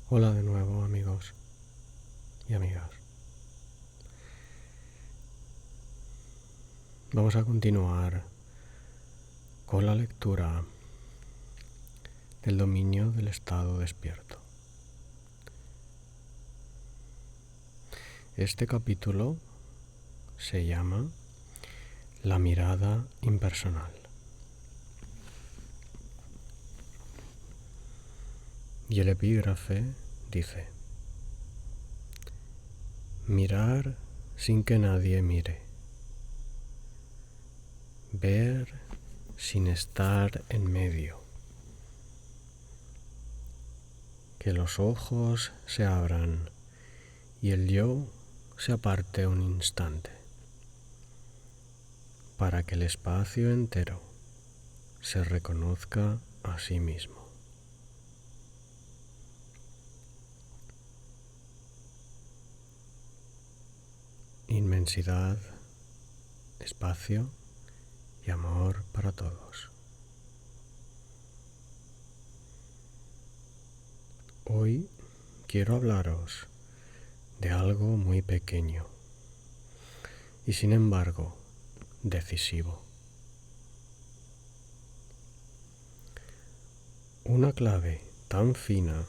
Hola de nuevo, amigos y amigas. Vamos a continuar con la lectura del dominio del estado despierto. Este capítulo se llama La mirada impersonal. Y el epígrafe dice: mirar sin que nadie mire, ver sin estar en medio, que los ojos se abran y el yo se aparte un instante, para que el espacio entero se reconozca a sí mismo. Inmensidad, espacio y amor para todos. Hoy quiero hablaros de algo muy pequeño y sin embargo decisivo. Una clave tan fina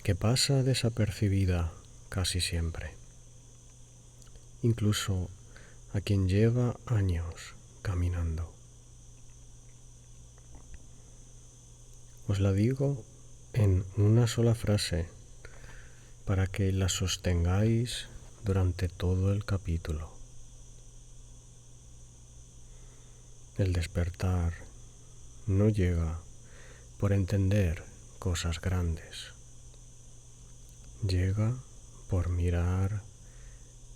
que pasa desapercibida casi siempre, incluso a quien lleva años caminando. Os la digo en una sola frase para que la sostengáis durante todo el capítulo. El despertar no llega por entender cosas grandes, llega por mirar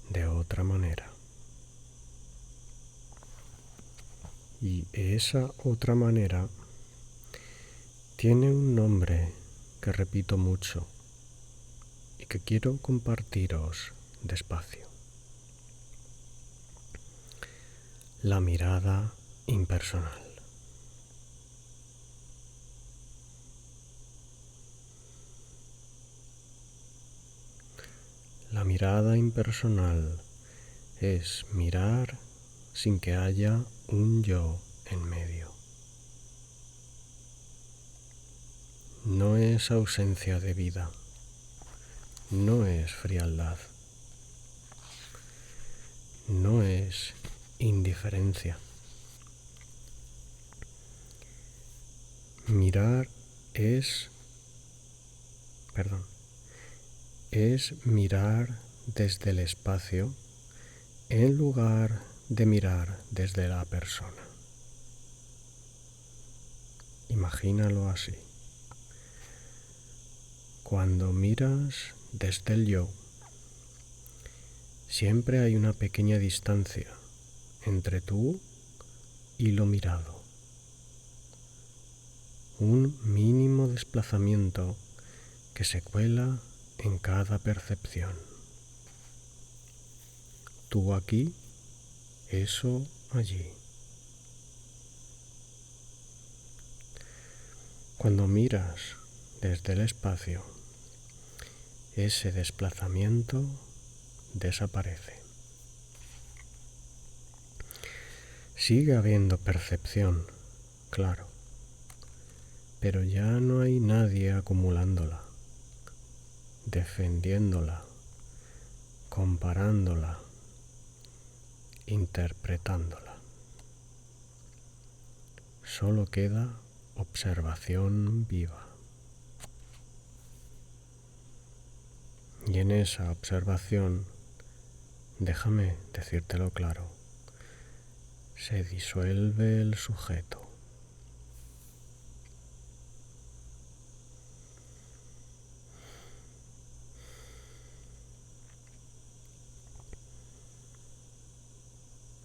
de otra manera. Y esa otra manera tiene un nombre que repito mucho y que quiero compartiros despacio. La mirada impersonal. La mirada impersonal es mirar sin que haya un yo en medio. No es ausencia de vida, no es frialdad, no es indiferencia. Mirar es mirar desde el espacio en lugar de mirar desde la persona. Imagínalo así. Cuando miras desde el yo, siempre hay una pequeña distancia entre tú y lo mirado. Un mínimo desplazamiento que se cuela en cada percepción. Tú aquí, eso allí. Cuando miras desde el espacio, ese desplazamiento desaparece. Sigue habiendo percepción, claro, pero ya no hay nadie acumulándola, defendiéndola, comparándola, interpretándola. Solo queda observación viva. Y en esa observación, déjame decírtelo claro, se disuelve el sujeto.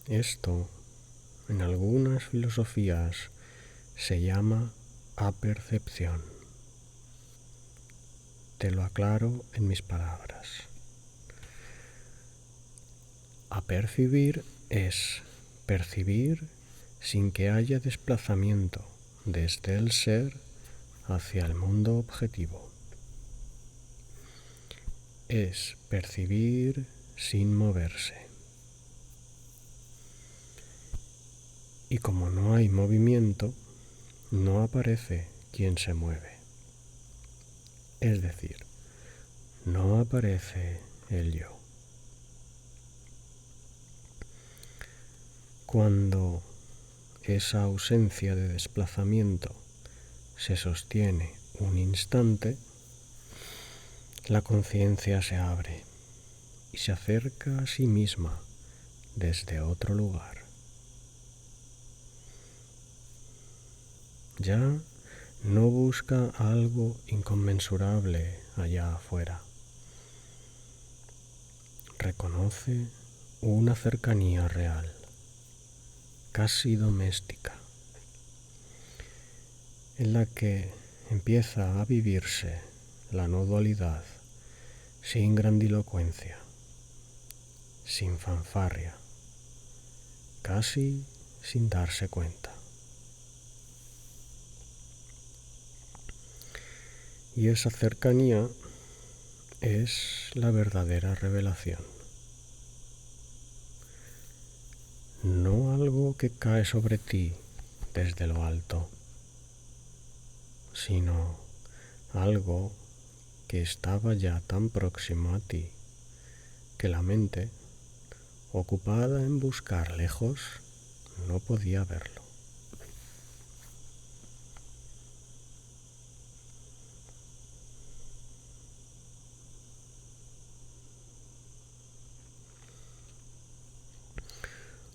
Esto, en algunas filosofías, se llama apercepción. Te lo aclaro en mis palabras. Apercibir es percibir sin que haya desplazamiento desde el ser hacia el mundo objetivo. es percibir sin moverse. Y como no hay movimiento, no aparece quien se mueve. Es decir, no aparece el yo. Cuando esa ausencia de desplazamiento se sostiene un instante, la conciencia se abre y se acerca a sí misma desde otro lugar. Ya no busca algo inconmensurable allá afuera. Reconoce una cercanía real, casi doméstica, en la que empieza a vivirse la no dualidad sin grandilocuencia, sin fanfarria, casi sin darse cuenta. Y esa cercanía es la verdadera revelación. No algo que cae sobre ti desde lo alto, sino algo que estaba ya tan próximo a ti que la mente, ocupada en buscar lejos, no podía verlo.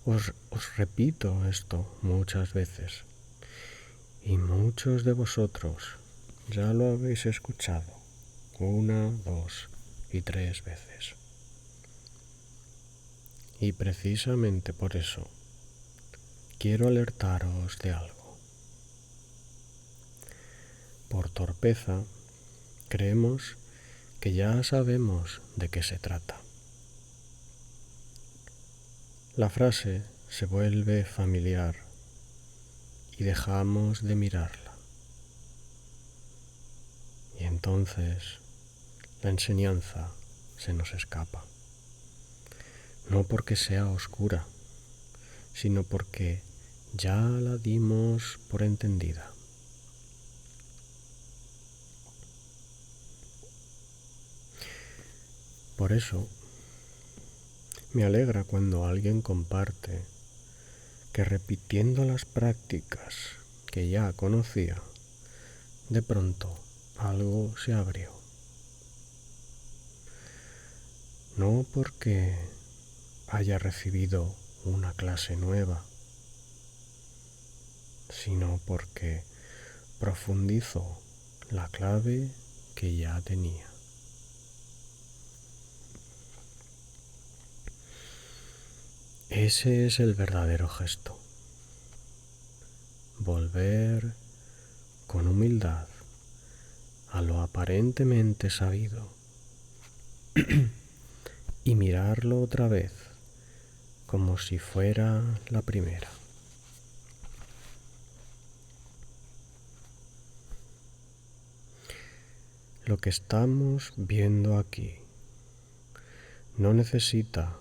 Os repito esto muchas veces y muchos de vosotros ya lo habéis escuchado 1, 2 y 3 veces. Y precisamente por eso quiero alertaros de algo. Por torpeza creemos que ya sabemos de qué se trata. La frase se vuelve familiar y dejamos de mirarla. Y entonces la enseñanza se nos escapa. No porque sea oscura, sino porque ya la dimos por entendida. Por eso me alegra cuando alguien comparte que repitiendo las prácticas que ya conocía, de pronto algo se abrió. No porque haya recibido una clase nueva, sino porque profundizó la clave que ya tenía. Ese es el verdadero gesto. Volver con humildad a lo aparentemente sabido y mirarlo otra vez como si fuera la primera. Lo que estamos viendo aquí no necesita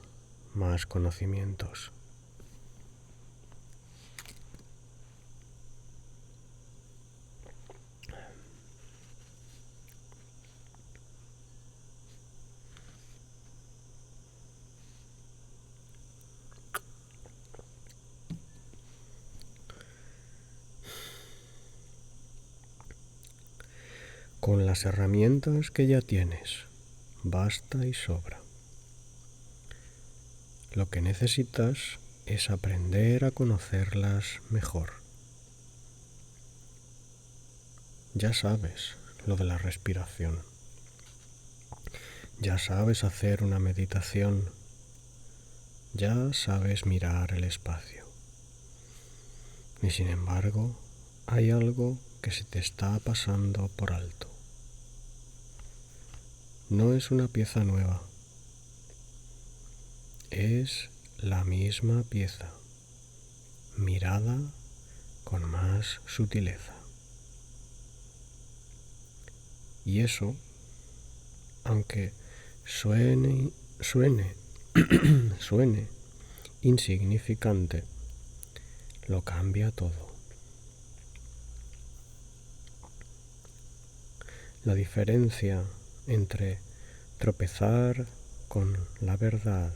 más conocimientos. Con las herramientas que ya tienes, basta y sobra. Lo que necesitas es aprender a conocerlas mejor. Ya sabes lo de la respiración. Ya sabes hacer una meditación. Ya sabes mirar el espacio. Y sin embargo, hay algo que se te está pasando por alto. No es una pieza nueva. Es la misma pieza, mirada con más sutileza. Y eso, aunque suene insignificante, lo cambia todo. La diferencia entre tropezar con la verdad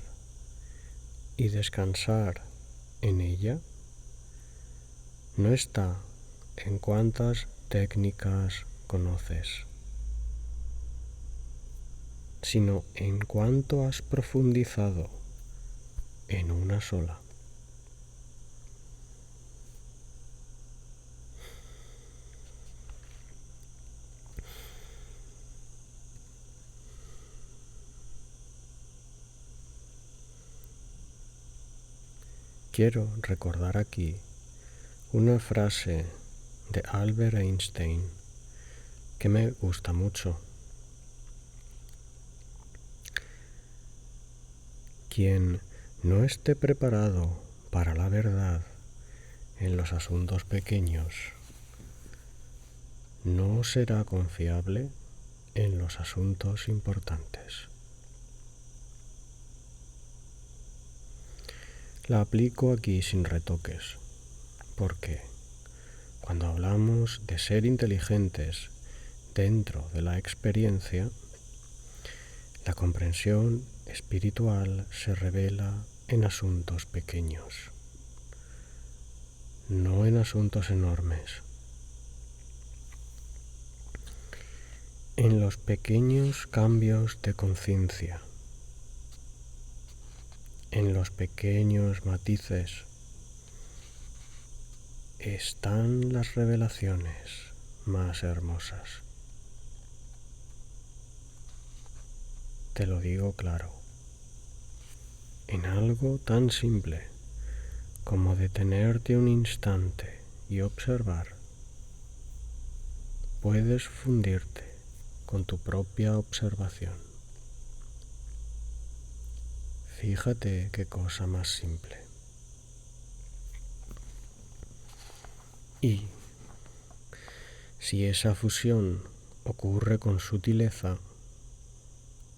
y descansar en ella no está en cuántas técnicas conoces, sino en cuánto has profundizado en una sola. Quiero recordar aquí una frase de Albert Einstein que me gusta mucho. Quien no esté preparado para la verdad en los asuntos pequeños no será confiable en los asuntos importantes. La aplico aquí sin retoques, porque cuando hablamos de ser inteligentes dentro de la experiencia, la comprensión espiritual se revela en asuntos pequeños, no en asuntos enormes. En los pequeños cambios de conciencia, en los pequeños matices, están las revelaciones más hermosas. Te lo digo claro, en algo tan simple como detenerte un instante y observar, puedes fundirte con tu propia observación. Fíjate qué cosa más simple. Y si esa fusión ocurre con sutileza,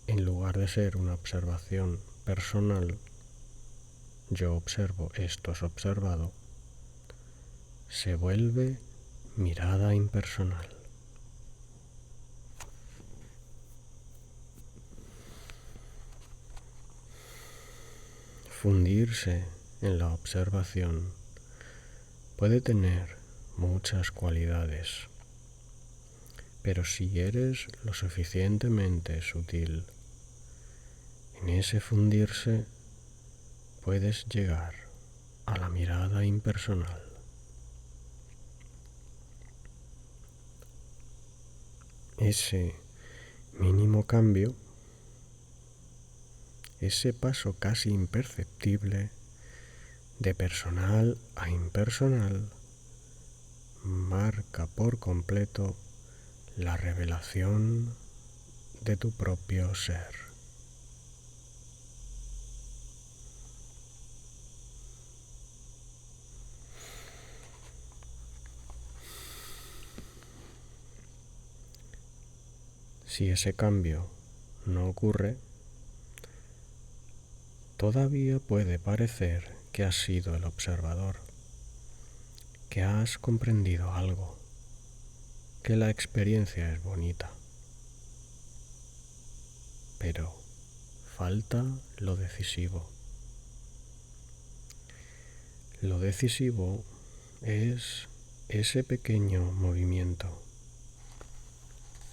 en lugar de ser una observación personal, yo observo, esto es observado, se vuelve mirada impersonal. Fundirse en la observación puede tener muchas cualidades, pero si eres lo suficientemente sutil, en ese fundirse puedes llegar a la mirada impersonal. Ese mínimo cambio, ese paso casi imperceptible de personal a impersonal, marca por completo la revelación de tu propio ser. Si ese cambio no ocurre, todavía puede parecer que has sido el observador, que has comprendido algo, que la experiencia es bonita. Pero falta lo decisivo. Lo decisivo es ese pequeño movimiento,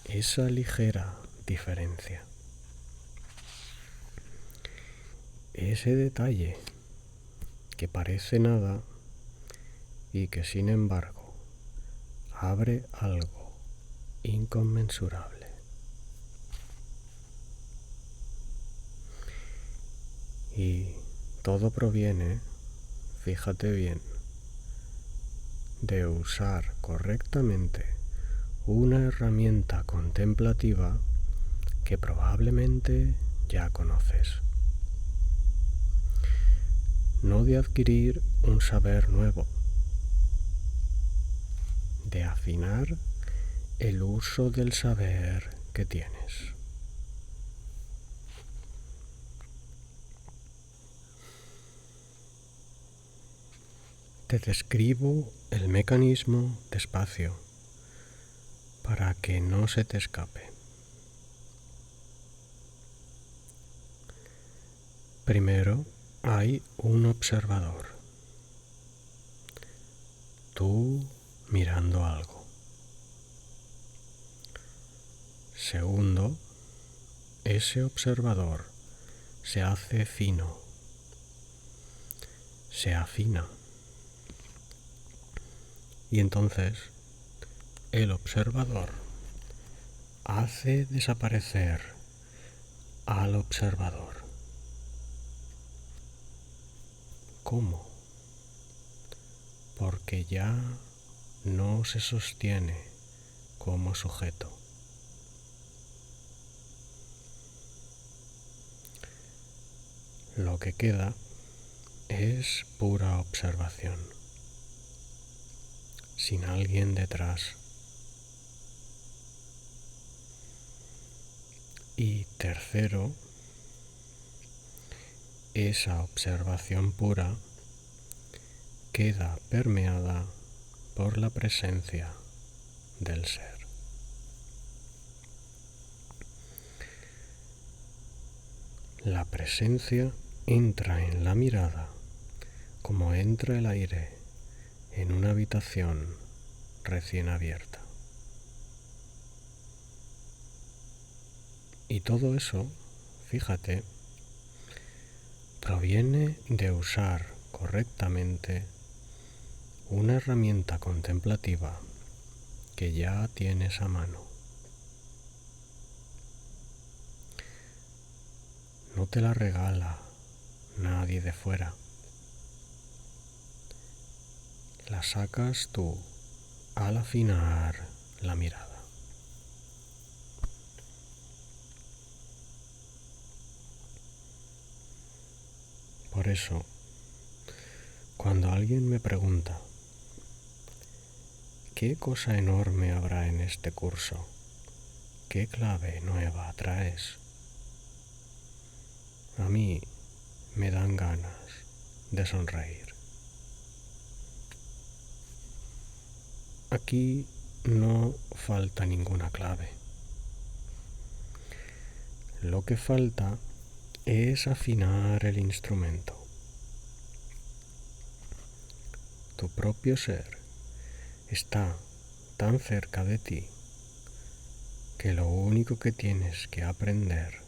esa ligera diferencia, ese detalle que parece nada y que sin embargo abre algo inconmensurable. Y todo proviene, fíjate bien, de usar correctamente una herramienta contemplativa que probablemente ya conoces. No de adquirir un saber nuevo, de afinar el uso del saber que tienes. Te describo el mecanismo despacio para que no se te escape. Primero hay un observador, tú mirando algo. Segundo, ese observador se hace fino, se afina. Y entonces el observador hace desaparecer al observador. ¿Cómo? Porque ya no se sostiene como sujeto. Lo que queda es pura observación, sin alguien detrás. Y tercero, esa observación pura queda permeada por la presencia del ser. La presencia entra en la mirada como entra el aire en una habitación recién abierta. Y todo eso, fíjate, proviene de usar correctamente una herramienta contemplativa que ya tienes a mano. No te la regala nadie de fuera. La sacas tú al afinar la mirada. Por eso, cuando alguien me pregunta ¿qué cosa enorme habrá en este curso? ¿Qué clave nueva traes? A mí me dan ganas de sonreír. Aquí no falta ninguna clave. Lo que falta es afinar el instrumento. Tu propio ser está tan cerca de ti que lo único que tienes que aprender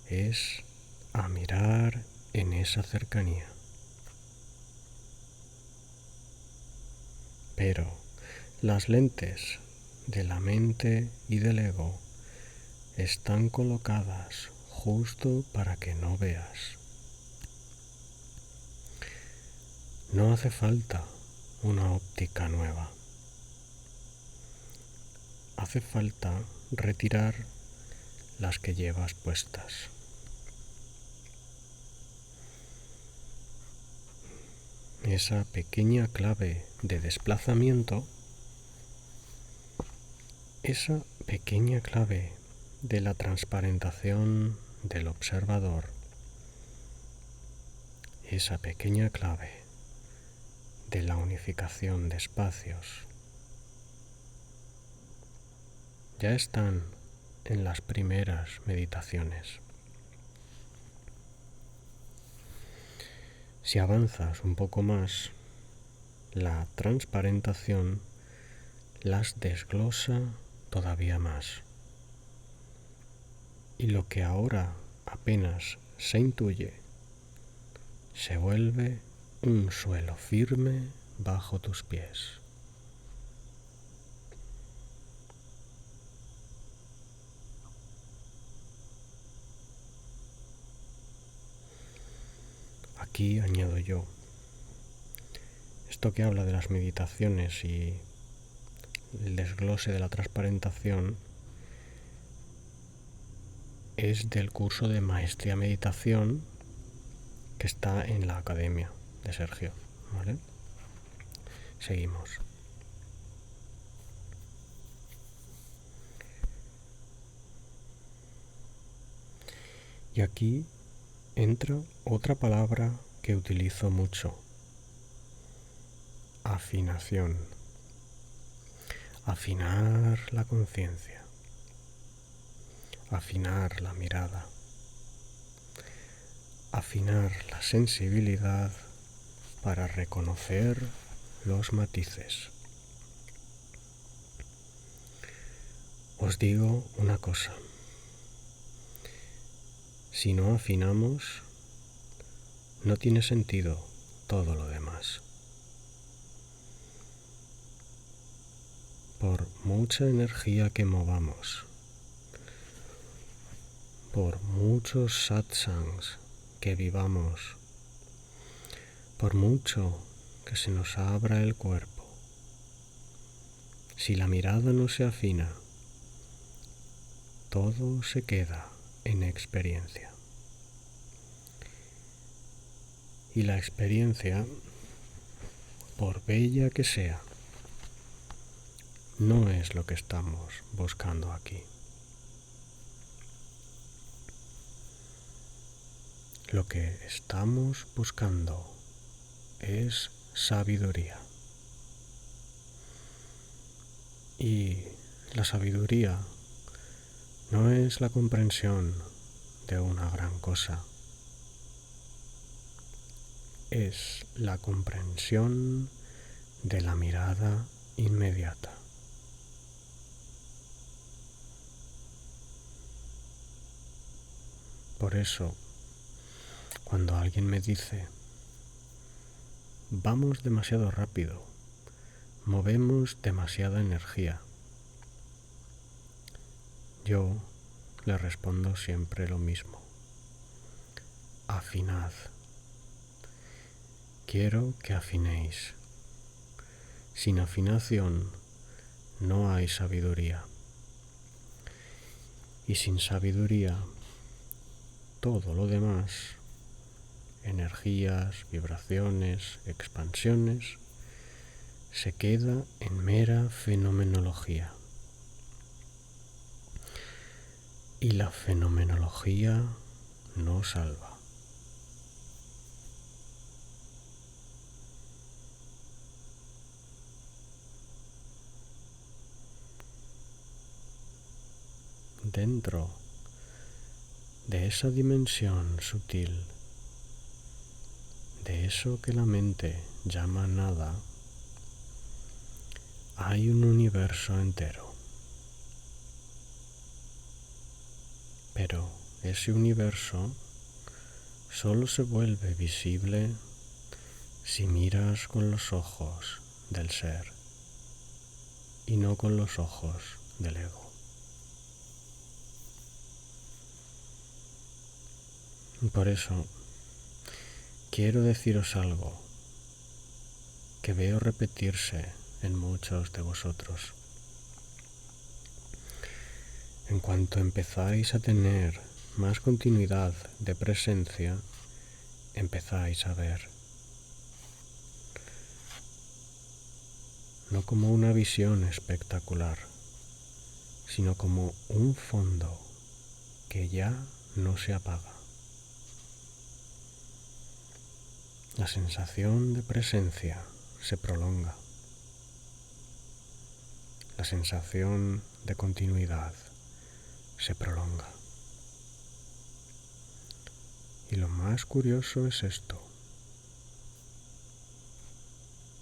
es a mirar en esa cercanía. Pero las lentes de la mente y del ego están colocadas justo para que no veas. No hace falta una óptica nueva. Hace falta retirar las que llevas puestas. Esa pequeña clave de desplazamiento, esa pequeña clave de la transparentación del observador, esa pequeña clave de la unificación de espacios, ya están en las primeras meditaciones. Si avanzas un poco más, la transparentación las desglosa todavía más. Y lo que ahora apenas se intuye, se vuelve un suelo firme bajo tus pies. Aquí añado yo, esto que habla de las meditaciones y el desglose de la transparentación es del curso de Maestría Meditación que está en la Academia de Sergio, ¿vale? Seguimos. Y aquí entra otra palabra que utilizo mucho, afinación, afinar la conciencia, afinar la mirada, afinar la sensibilidad para reconocer los matices. Os digo una cosa, si no afinamos, no tiene sentido todo lo demás. Por mucha energía que movamos, por muchos satsangs que vivamos, por mucho que se nos abra el cuerpo, si la mirada no se afina, todo se queda en experiencia. Y la experiencia, por bella que sea, no es lo que estamos buscando aquí. Lo que estamos buscando es sabiduría. Y la sabiduría no es la comprensión de una gran cosa, es la comprensión de la mirada inmediata. Por eso, cuando alguien me dice, vamos demasiado rápido, movemos demasiada energía, yo le respondo siempre lo mismo. Afinad. Quiero que afinéis. Sin afinación no hay sabiduría. Y sin sabiduría, todo lo demás, energías, vibraciones, expansiones, se queda en mera fenomenología. Y la fenomenología no salva. Dentro de esa dimensión sutil, de eso que la mente llama nada, hay un universo entero. Pero ese universo solo se vuelve visible si miras con los ojos del ser y no con los ojos del ego. Por eso quiero deciros algo que veo repetirse en muchos de vosotros. En cuanto empezáis a tener más continuidad de presencia, empezáis a ver. No como una visión espectacular, sino como un fondo que ya no se apaga. La sensación de presencia se prolonga. La sensación de continuidad se prolonga. Y lo más curioso es esto.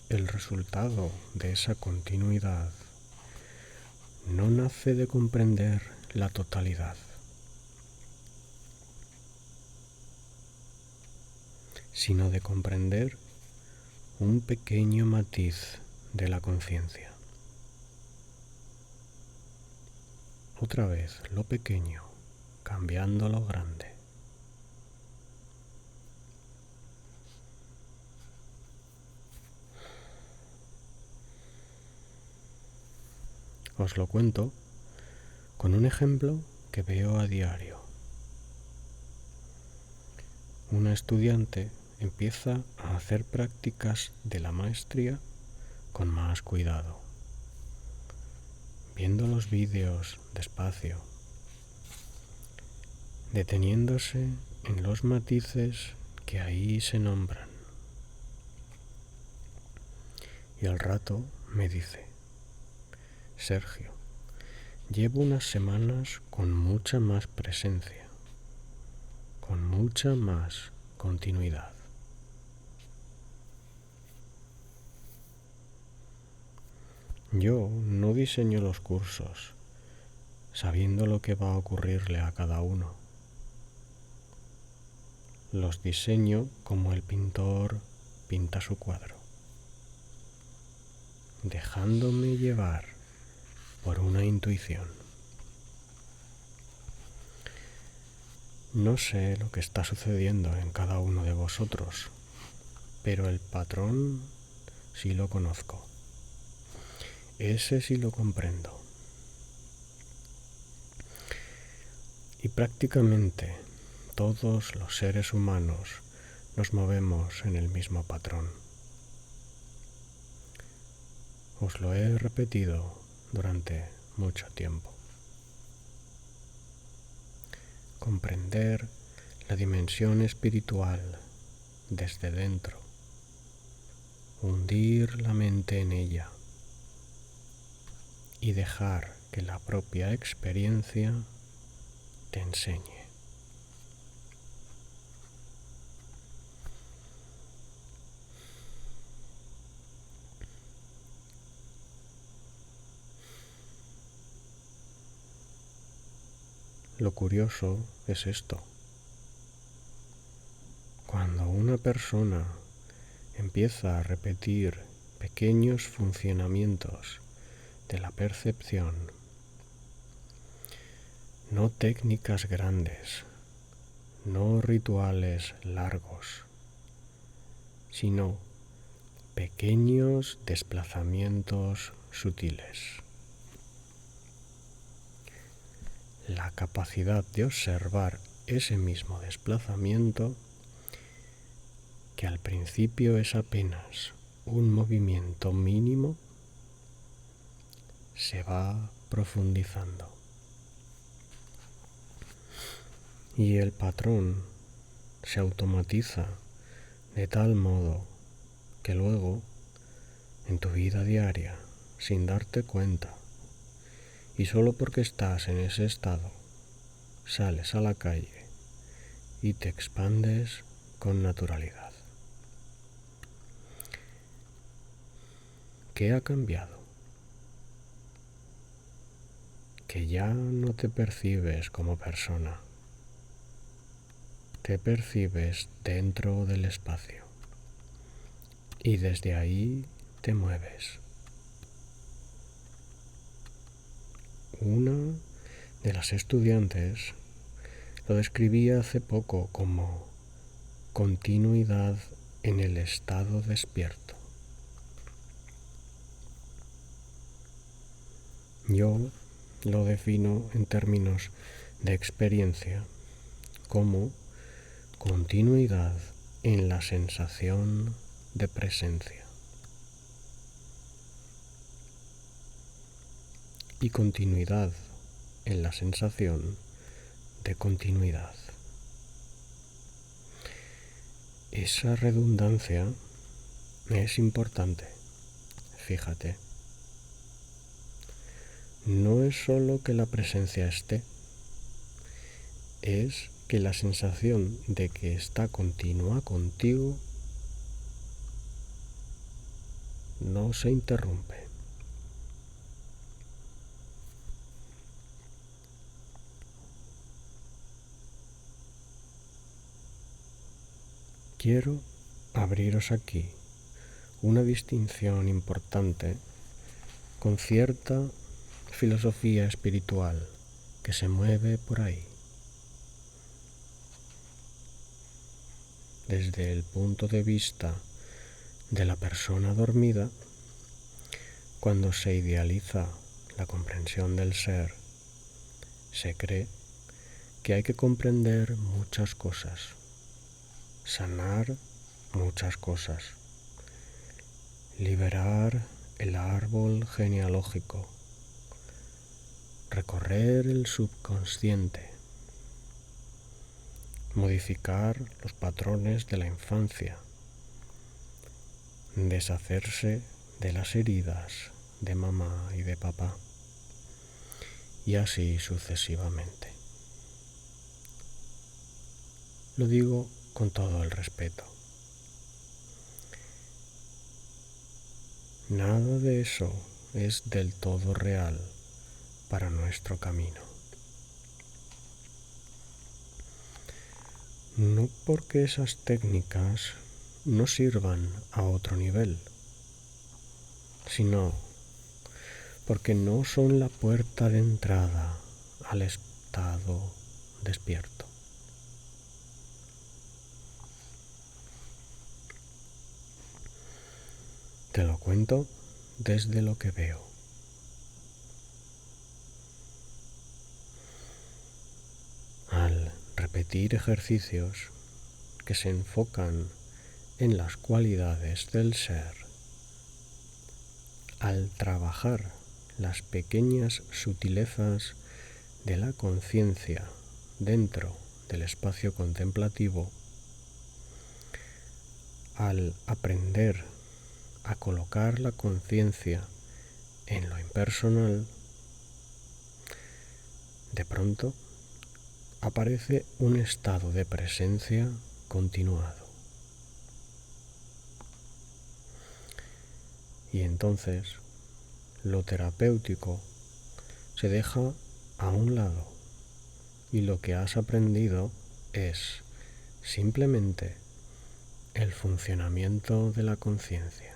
El resultado de esa continuidad no nace de comprender la totalidad, sino de comprender un pequeño matiz de la conciencia. Otra vez lo pequeño cambiando lo grande. Os lo cuento con un ejemplo que veo a diario. Una estudiante empieza a hacer prácticas de la maestría con más cuidado, viendo los vídeos despacio, deteniéndose en los matices que ahí se nombran. Y al rato me dice: Sergio, llevo unas semanas con mucha más presencia, con mucha más continuidad. Yo no diseño los cursos sabiendo lo que va a ocurrirle a cada uno. Los diseño como el pintor pinta su cuadro, dejándome llevar por una intuición. No sé lo que está sucediendo en cada uno de vosotros, pero el patrón sí lo conozco. Ese sí lo comprendo. Y prácticamente todos los seres humanos nos movemos en el mismo patrón. Os lo he repetido durante mucho tiempo. Comprender la dimensión espiritual desde dentro, hundir la mente en ella y dejar que la propia experiencia te enseñe. Lo curioso es esto. Cuando una persona empieza a repetir pequeños funcionamientos de la percepción, no técnicas grandes, no rituales largos, sino pequeños desplazamientos sutiles. La capacidad de observar ese mismo desplazamiento, que al principio es apenas un movimiento mínimo, se va profundizando. Y el patrón se automatiza de tal modo que luego, en tu vida diaria, sin darte cuenta, y solo porque estás en ese estado, sales a la calle y te expandes con naturalidad. ¿Qué ha cambiado? Que ya no te percibes como persona, te percibes dentro del espacio y desde ahí te mueves. Una de las estudiantes lo describía hace poco como continuidad en el estado despierto. Yo lo defino en términos de experiencia como continuidad en la sensación de presencia y continuidad en la sensación de continuidad. Esa redundancia es importante, fíjate. No es solo que la presencia esté, es que la sensación de que está continua contigo no se interrumpe. Quiero abriros aquí una distinción importante con cierta filosofía espiritual que se mueve por ahí. Desde el punto de vista de la persona dormida, cuando se idealiza la comprensión del ser, se cree que hay que comprender muchas cosas, sanar muchas cosas, liberar el árbol genealógico, recorrer el subconsciente, modificar los patrones de la infancia, deshacerse de las heridas de mamá y de papá, y así sucesivamente. Lo digo con todo el respeto. Nada de eso es del todo real para nuestro camino. No porque esas técnicas no sirvan a otro nivel, sino porque no son la puerta de entrada al estado despierto. Te lo cuento desde lo que veo. Al repetir ejercicios que se enfocan en las cualidades del ser, al trabajar las pequeñas sutilezas de la conciencia dentro del espacio contemplativo, al aprender a colocar la conciencia en lo impersonal, de pronto aparece un estado de presencia continuado. Y entonces lo terapéutico se deja a un lado y lo que has aprendido es simplemente el funcionamiento de la conciencia.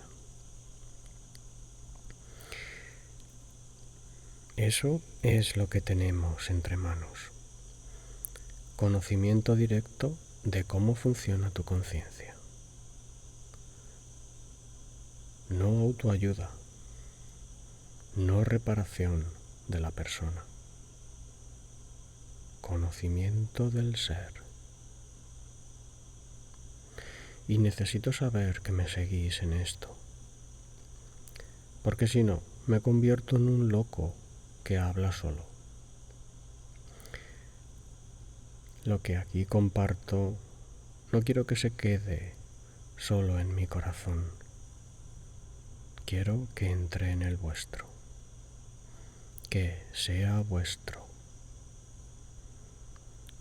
Eso es lo que tenemos entre manos. Conocimiento directo de cómo funciona tu conciencia. No autoayuda, no reparación de la persona. Conocimiento del ser. Y necesito saber que me seguís en esto, porque si no, me convierto en un loco que habla solo. Lo que aquí comparto no quiero que se quede solo en mi corazón. Quiero que entre en el vuestro, que sea vuestro,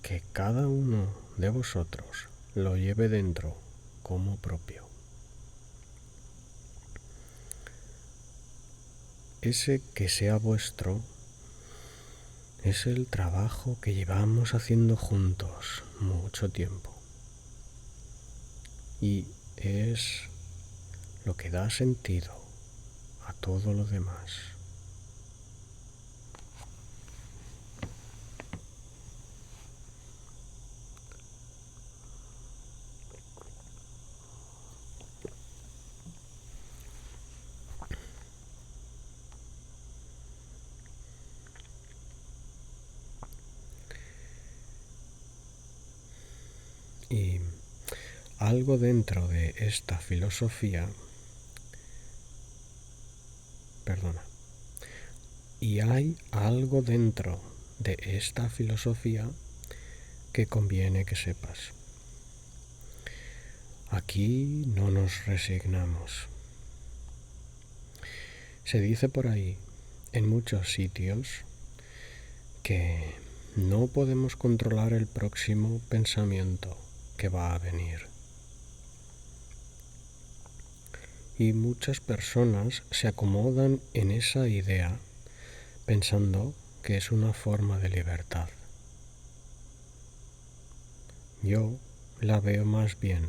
que cada uno de vosotros lo lleve dentro como propio. Ese que sea vuestro es el trabajo que llevamos haciendo juntos mucho tiempo y es lo que da sentido a todo lo demás. Y algo dentro de esta filosofía, y hay algo dentro de esta filosofía que conviene que sepas. Aquí no nos resignamos. Se dice por ahí, en muchos sitios, que no podemos controlar el próximo pensamiento que va a venir. Y muchas personas se acomodan en esa idea pensando que es una forma de libertad. Yo la veo más bien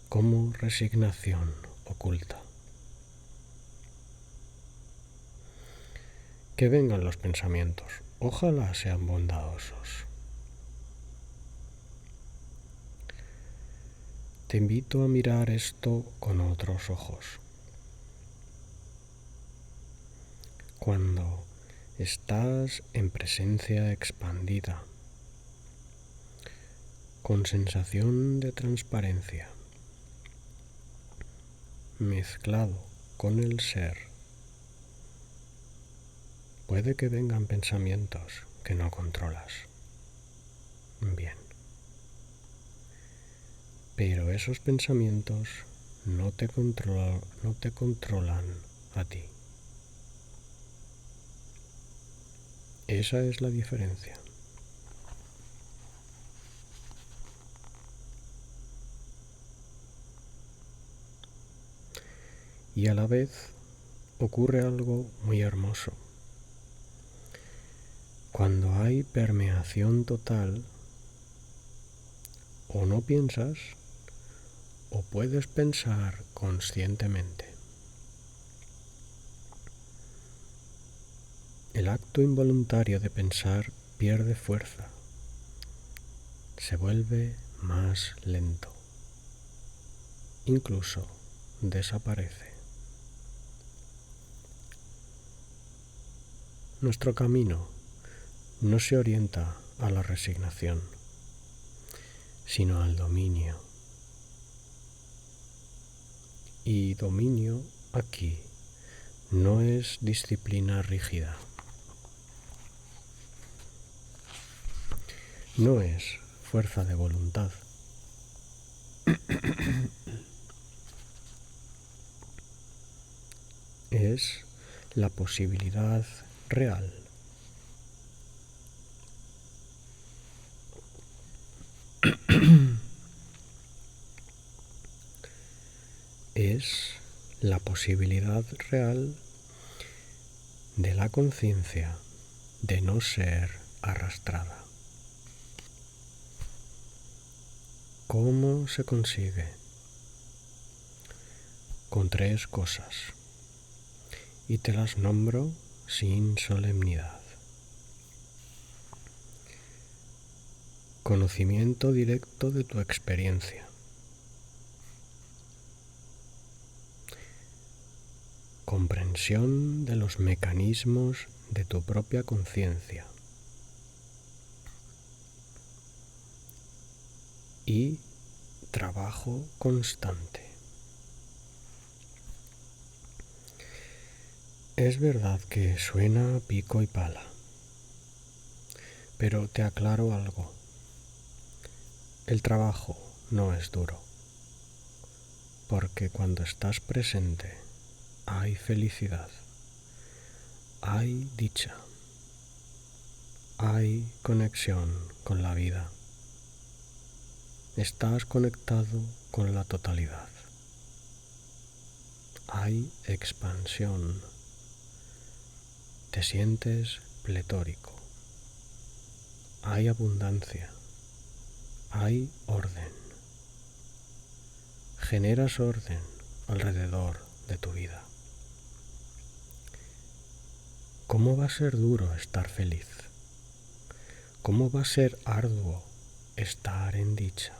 como resignación oculta. Que vengan los pensamientos, ojalá sean bondadosos. Te invito a mirar esto con otros ojos. Cuando estás en presencia expandida, con sensación de transparencia, mezclado con el ser, puede que vengan pensamientos que no controlas. Bien. Pero esos pensamientos no te controlan a ti. Esa es la diferencia. Y a la vez ocurre algo muy hermoso. Cuando hay permeación total, o no piensas, o puedes pensar conscientemente. El acto involuntario de pensar pierde fuerza, se vuelve más lento, incluso desaparece. Nuestro camino no se orienta a la resignación, sino al dominio. Y dominio aquí no es disciplina rígida, no es fuerza de voluntad. Es la posibilidad real. Es la posibilidad real de la conciencia de no ser arrastrada. ¿Cómo se consigue? Con 3 cosas, y te las nombro sin solemnidad. Conocimiento directo de tu experiencia. Comprensión de los mecanismos de tu propia conciencia. Y trabajo constante. Es verdad que suena a pico y pala, pero te aclaro algo. El trabajo no es duro, porque cuando estás presente hay felicidad, hay dicha, hay conexión con la vida. Estás conectado con la totalidad. Hay expansión. Te sientes pletórico. Hay abundancia. Hay orden. Generas orden alrededor de tu vida. ¿Cómo va a ser duro estar feliz? ¿Cómo va a ser arduo estar en dicha?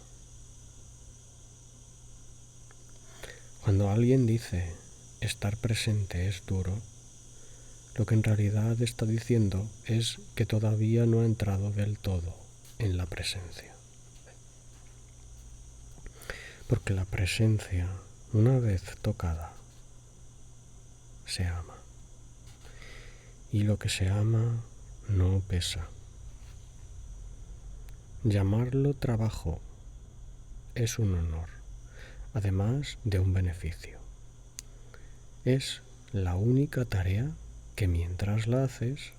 Cuando alguien dice estar presente es duro, lo que en realidad está diciendo es que todavía no ha entrado del todo en la presencia. Porque la presencia, una vez tocada, se ama. Y lo que se ama no pesa. Llamarlo trabajo es un honor, además de un beneficio. Es la única tarea que mientras la haces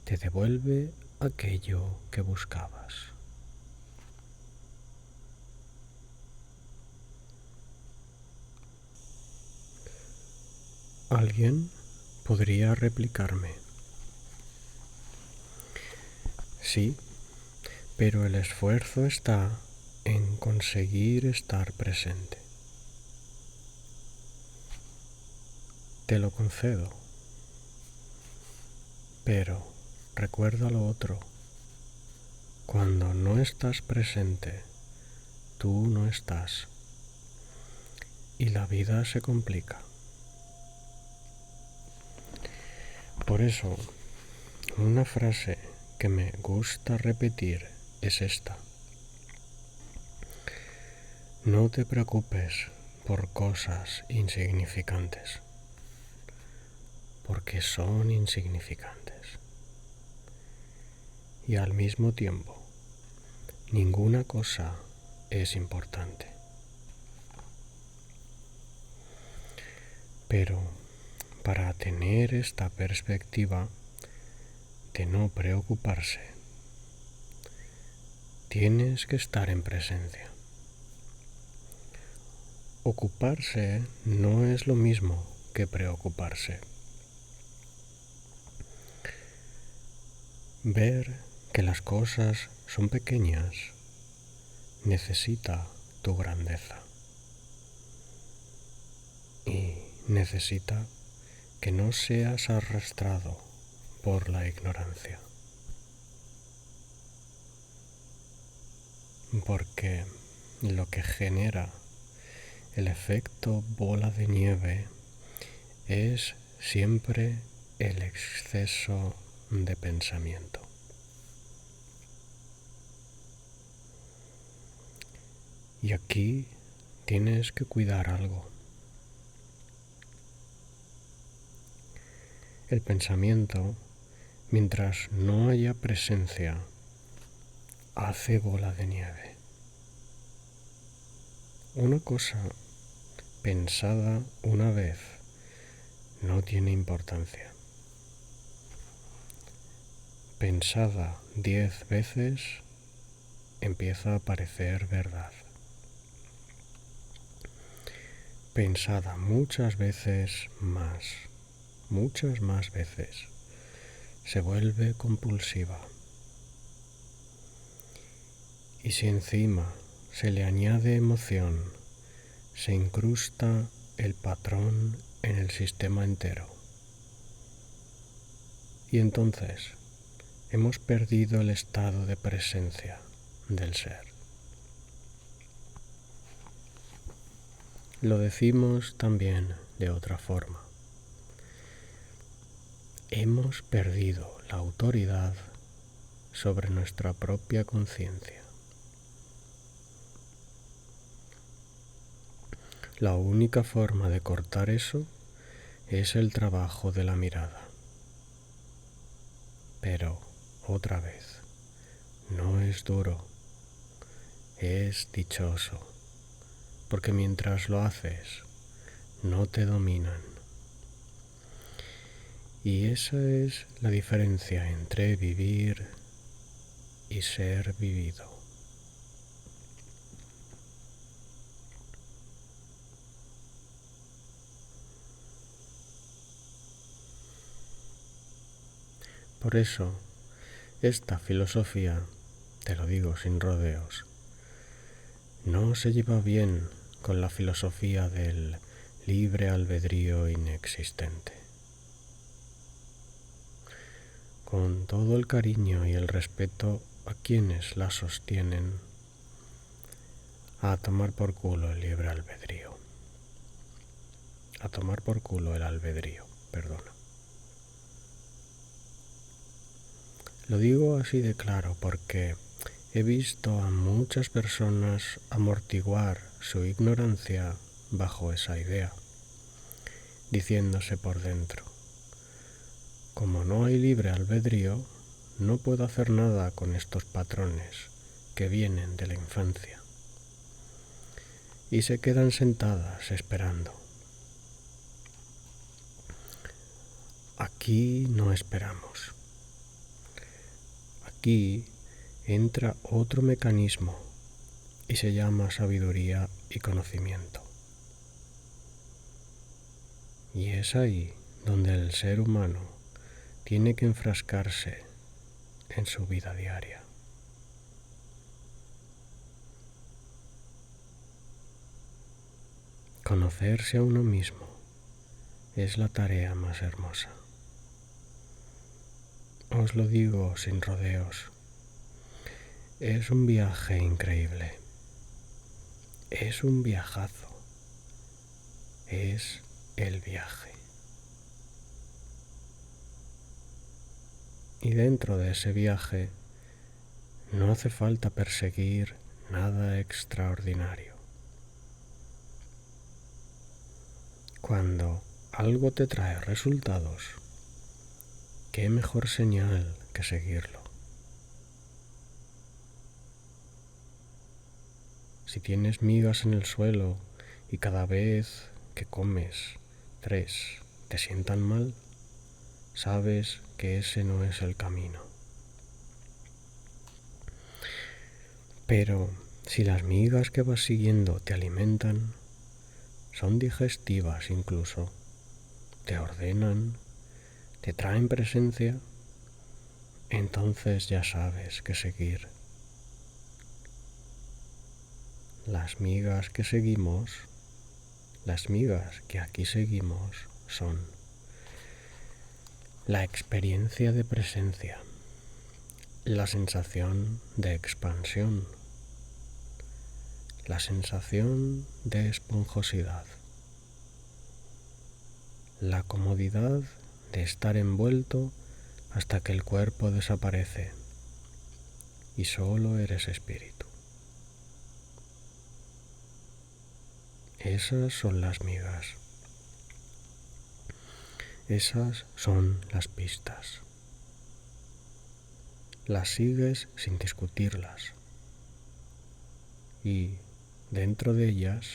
te devuelve aquello que buscabas. Alguien podría replicarme: sí, pero el esfuerzo está en conseguir estar presente. Te lo concedo, pero recuerda lo otro. Cuando no estás presente, tú no estás. Y la vida se complica. Por eso, una frase que me gusta repetir es esta: no te preocupes por cosas insignificantes, porque son insignificantes. Y al mismo tiempo, ninguna cosa es importante. Pero para tener esta perspectiva de no preocuparse, tienes que estar en presencia. Ocuparse no es lo mismo que preocuparse. Ver que las cosas son pequeñas necesita tu grandeza y necesita que no seas arrastrado por la ignorancia. Porque lo que genera el efecto bola de nieve es siempre el exceso de pensamiento. Y aquí tienes que cuidar algo. El pensamiento, mientras no haya presencia, hace bola de nieve. Una cosa pensada una vez no tiene importancia. Pensada 10 veces empieza a parecer verdad. Pensada muchas veces más, muchas más veces, se vuelve compulsiva. Y si encima se le añade emoción, se incrusta el patrón en el sistema entero. Y entonces hemos perdido el estado de presencia del ser. Lo decimos también de otra forma. Hemos perdido la autoridad sobre nuestra propia conciencia. La única forma de cortar eso es el trabajo de la mirada. Pero, otra vez, no es duro, es dichoso, porque mientras lo haces, no te dominan. Y esa es la diferencia entre vivir y ser vivido. Por eso, esta filosofía, te lo digo sin rodeos, no se lleva bien con la filosofía del libre albedrío inexistente. Con todo el cariño y el respeto a quienes la sostienen, a tomar por culo el libre albedrío. A tomar por culo el albedrío, perdona. Lo digo así de claro porque he visto a muchas personas amortiguar su ignorancia bajo esa idea, diciéndose por dentro: como no hay libre albedrío, no puedo hacer nada con estos patrones que vienen de la infancia. Y se quedan sentadas esperando. Aquí no esperamos. Aquí entra otro mecanismo y se llama sabiduría y conocimiento. Y es ahí donde el ser humano tiene que enfrascarse en su vida diaria. Conocerse a uno mismo es la tarea más hermosa. Os lo digo sin rodeos. Es un viaje increíble. Es un viajazo. Es el viaje. Y dentro de ese viaje no hace falta perseguir nada extraordinario. Cuando algo te trae resultados, qué mejor señal que seguirlo. Si tienes migas en el suelo y cada vez que comes 3 te sientan mal, sabes que ese no es el camino. Pero si las migas que vas siguiendo te alimentan, son digestivas incluso, te ordenan, te traen presencia, entonces ya sabes qué seguir. Las migas que seguimos, las migas que aquí seguimos son la experiencia de presencia, la sensación de expansión, la sensación de esponjosidad, la comodidad de estar envuelto hasta que el cuerpo desaparece y solo eres espíritu. Esas son las migas. Esas son las pistas. Las sigues sin discutirlas. Y dentro de ellas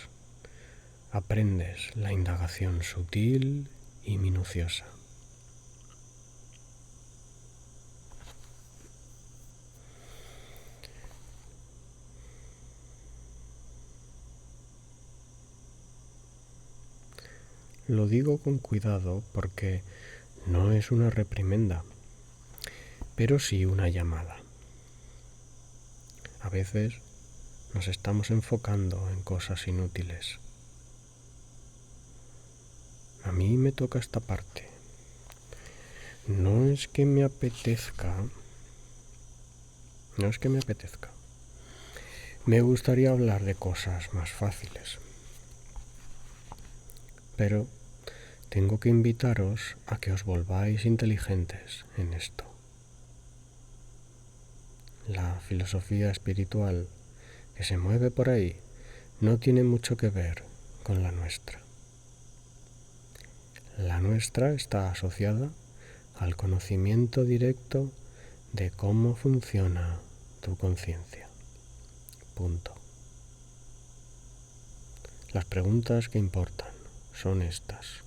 aprendes la indagación sutil y minuciosa. Lo digo con cuidado porque no es una reprimenda, pero sí una llamada. A veces nos estamos enfocando en cosas inútiles. A mí me toca esta parte. No es que me apetezca. Me gustaría hablar de cosas más fáciles. Pero tengo que invitaros a que os volváis inteligentes en esto. La filosofía espiritual que se mueve por ahí no tiene mucho que ver con la nuestra. La nuestra está asociada al conocimiento directo de cómo funciona tu conciencia. Punto. Las preguntas que importan son estas.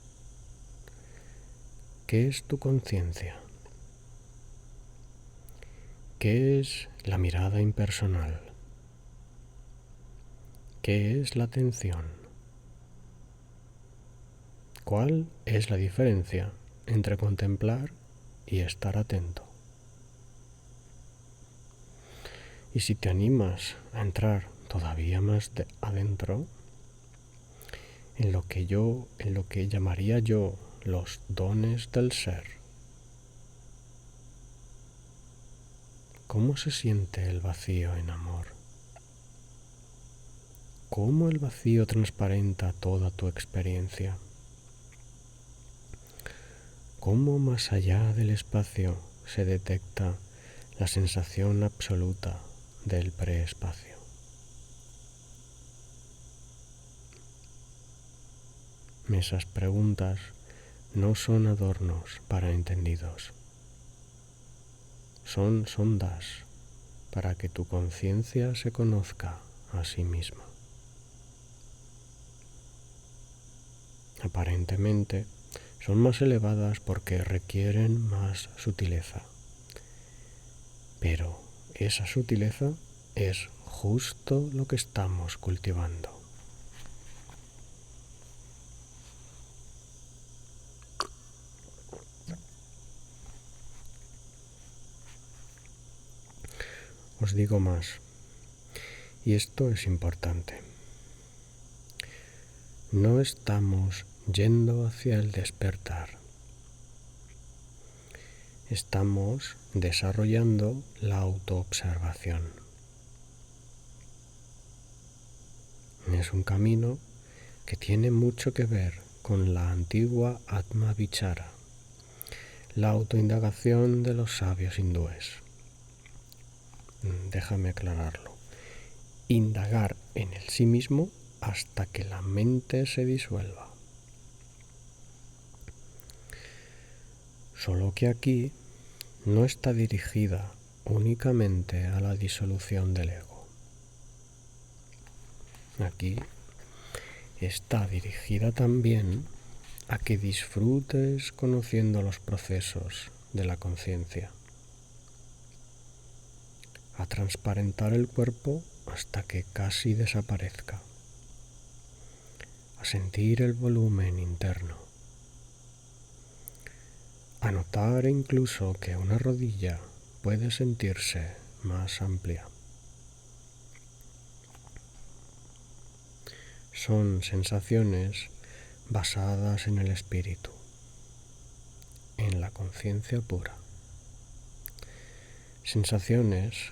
¿Qué es tu conciencia? ¿Qué es la mirada impersonal? ¿Qué es la atención? ¿Cuál es la diferencia entre contemplar y estar atento? Y si te animas a entrar todavía más adentro, en lo que llamaría yo los dones del ser, ¿cómo se siente el vacío en amor? ¿Cómo el vacío transparenta toda tu experiencia? ¿Cómo más allá del espacio se detecta la sensación absoluta del preespacio? Esas preguntas no son adornos para entendidos. Son sondas para que tu conciencia se conozca a sí misma. Aparentemente son más elevadas porque requieren más sutileza. Pero esa sutileza es justo lo que estamos cultivando. Os digo más, y esto es importante. No estamos yendo hacia el despertar. Estamos desarrollando la autoobservación. Es un camino que tiene mucho que ver con la antigua Atma Vichara, la autoindagación de los sabios hindúes. Déjame aclararlo. Indagar en el sí mismo hasta que la mente se disuelva. Solo que aquí no está dirigida únicamente a la disolución del ego. Aquí está dirigida también a que disfrutes conociendo los procesos de la conciencia, a transparentar el cuerpo hasta que casi desaparezca, a sentir el volumen interno, a notar incluso que una rodilla puede sentirse más amplia. Son sensaciones basadas en el espíritu, en la conciencia pura. Sensaciones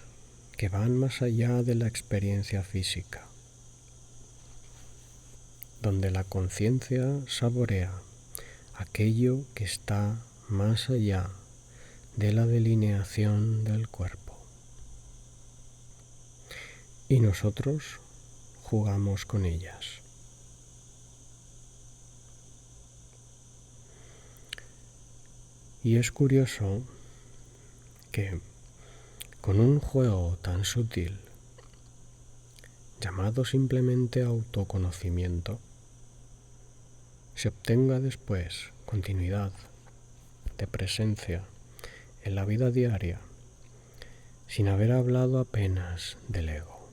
que van más allá de la experiencia física, donde la conciencia saborea aquello que está más allá de la delineación del cuerpo. Y nosotros jugamos con ellas. Y es curioso que con un juego tan sutil, llamado simplemente autoconocimiento, se obtenga después continuidad de presencia en la vida diaria sin haber hablado apenas del ego.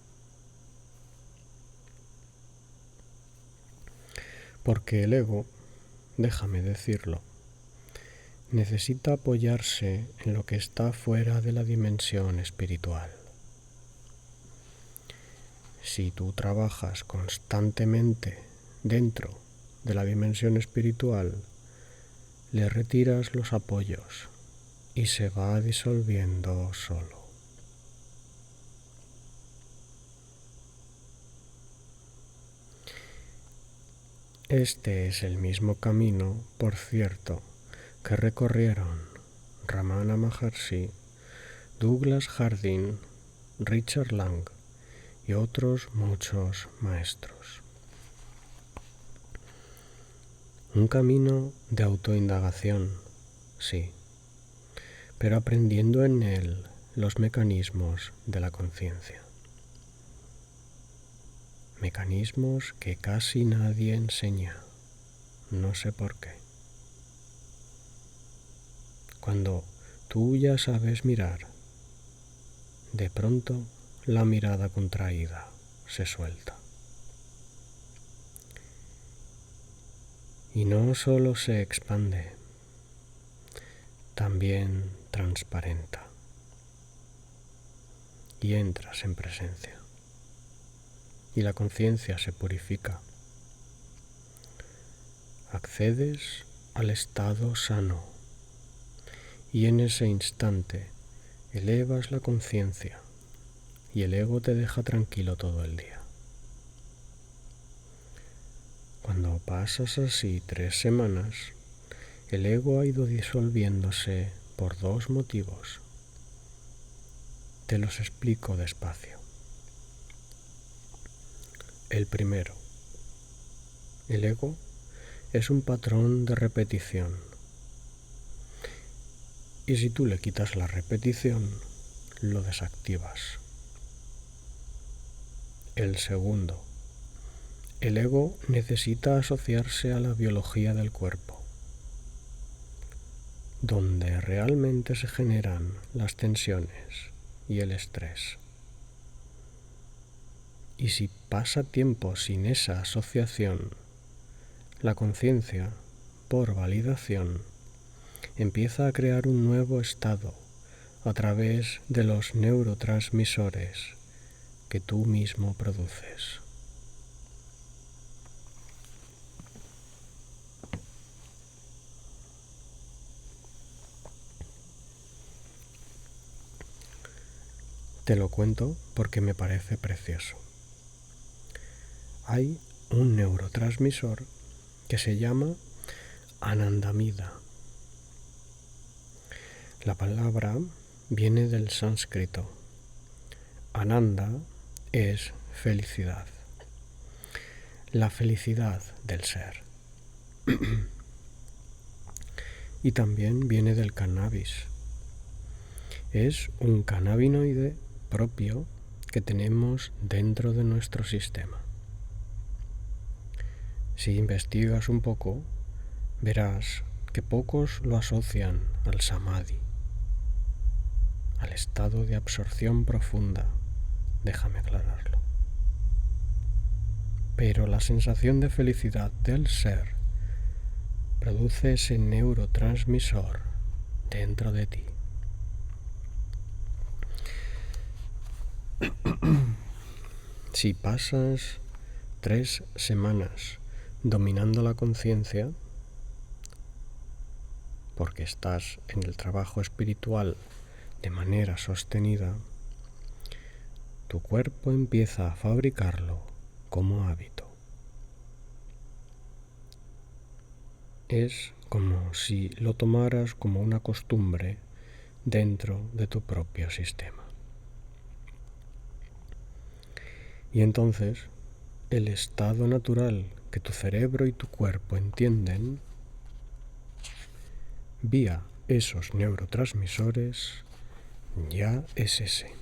Porque el ego, déjame decirlo, necesita apoyarse en lo que está fuera de la dimensión espiritual. Si tú trabajas constantemente dentro de la dimensión espiritual, le retiras los apoyos y se va disolviendo solo. Este es el mismo camino, por cierto, que recorrieron Ramana Maharshi, Douglas Harding, Richard Lang y otros muchos maestros. Un camino de autoindagación, sí, pero aprendiendo en él los mecanismos de la conciencia. Mecanismos que casi nadie enseña, no sé por qué. Cuando tú ya sabes mirar, de pronto la mirada contraída se suelta. Y no solo se expande, también transparenta. Y entras en presencia. Y la conciencia se purifica. Accedes al estado sano. Y en ese instante elevas la conciencia y el ego te deja tranquilo todo el día. Cuando pasas así 3 semanas, el ego ha ido disolviéndose por 2 motivos. Te los explico despacio. El primero, el ego es un patrón de repetición. Y si tú le quitas la repetición, lo desactivas. El segundo, el ego necesita asociarse a la biología del cuerpo, donde realmente se generan las tensiones y el estrés. Y si pasa tiempo sin esa asociación, la conciencia, por validación, empieza a crear un nuevo estado a través de los neurotransmisores que tú mismo produces. Te lo cuento porque me parece precioso. Hay un neurotransmisor que se llama Anandamida. La palabra viene del sánscrito. Ananda es felicidad, la felicidad del ser. Y también viene del cannabis. Es un cannabinoide propio que tenemos dentro de nuestro sistema. Si investigas un poco, verás que pocos lo asocian al samadhi, al estado de absorción profunda, déjame aclararlo. Pero la sensación de felicidad del ser produce ese neurotransmisor dentro de ti. Si pasas 3 semanas dominando la conciencia, porque estás en el trabajo espiritual de manera sostenida, tu cuerpo empieza a fabricarlo como hábito. Es como si lo tomaras como una costumbre dentro de tu propio sistema. Y entonces, el estado natural que tu cerebro y tu cuerpo entienden, vía esos neurotransmisores, ya es ese.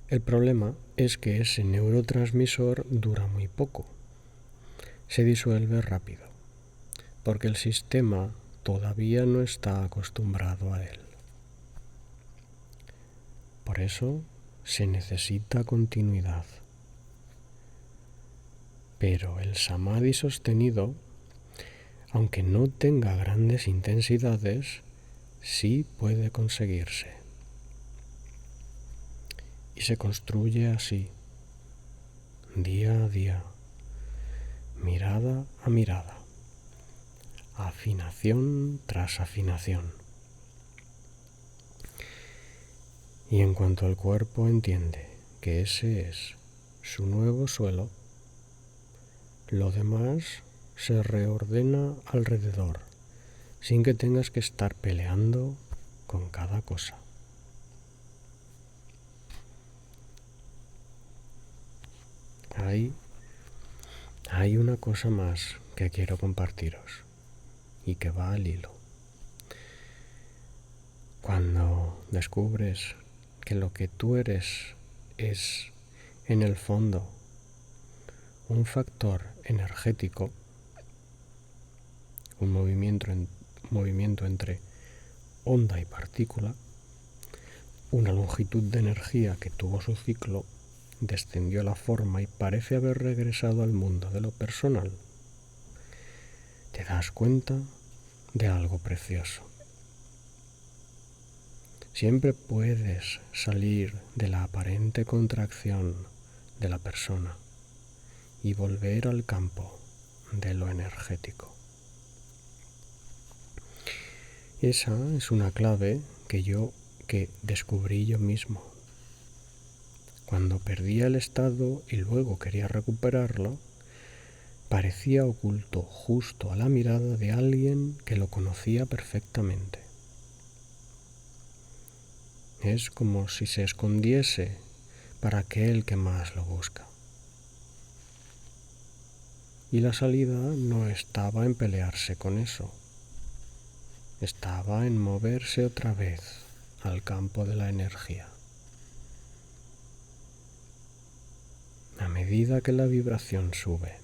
El problema es que ese neurotransmisor dura muy poco. Se disuelve rápido, porque el sistema todavía no está acostumbrado a él. Por eso se necesita continuidad. Pero el samadhi sostenido, aunque no tenga grandes intensidades, sí puede conseguirse. Y se construye así, día a día, mirada a mirada, afinación tras afinación. Y en cuanto el cuerpo entiende que ese es su nuevo suelo, lo demás se reordena alrededor, sin que tengas que estar peleando con cada cosa. Hay una cosa más que quiero compartiros y que va al hilo. Cuando descubres que lo que tú eres es, en el fondo, un factor energético, un movimiento entre onda y partícula, una longitud de energía que tuvo su ciclo, descendió a la forma y parece haber regresado al mundo de lo personal, te das cuenta de algo precioso. Siempre puedes salir de la aparente contracción de la persona y volver al campo de lo energético. Esa es una clave que descubrí yo mismo. Cuando perdía el estado y luego quería recuperarlo, parecía oculto justo a la mirada de alguien que lo conocía perfectamente. Es como si se escondiese para aquel que más lo busca. Y la salida no estaba en pelearse con eso, estaba en moverse otra vez al campo de la energía. A medida que la vibración sube,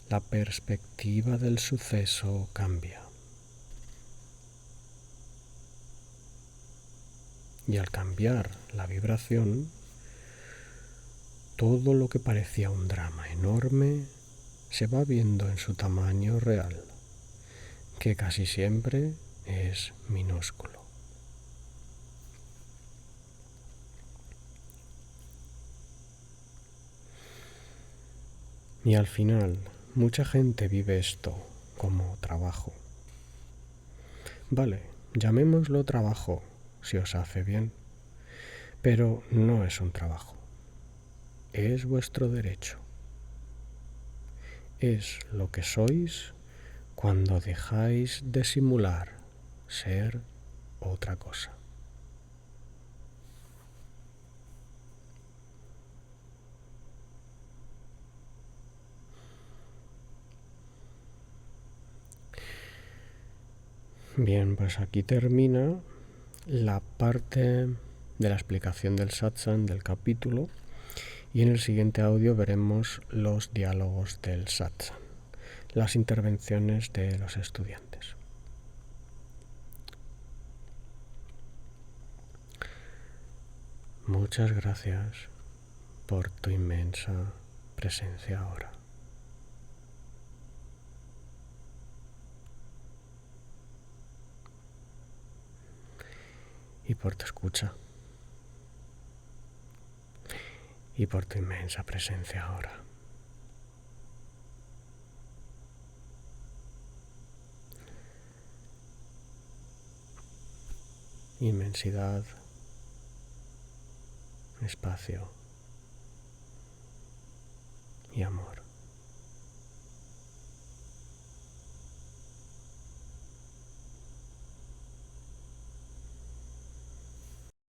la perspectiva del suceso cambia. Y al cambiar la vibración, todo lo que parecía un drama enorme se va viendo en su tamaño real, que casi siempre es minúsculo. Y al final, mucha gente vive esto como trabajo. Vale, llamémoslo trabajo, si os hace bien, pero no es un trabajo. Es vuestro derecho. Es lo que sois cuando dejáis de simular ser otra cosa. Bien, pues aquí termina la parte de la explicación del satsang del capítulo Y en el siguiente audio veremos los diálogos del satsang, las intervenciones de los estudiantes. Muchas gracias por tu inmensa presencia ahora. Y por tu escucha. Y por tu inmensa presencia ahora. Inmensidad, espacio y amor.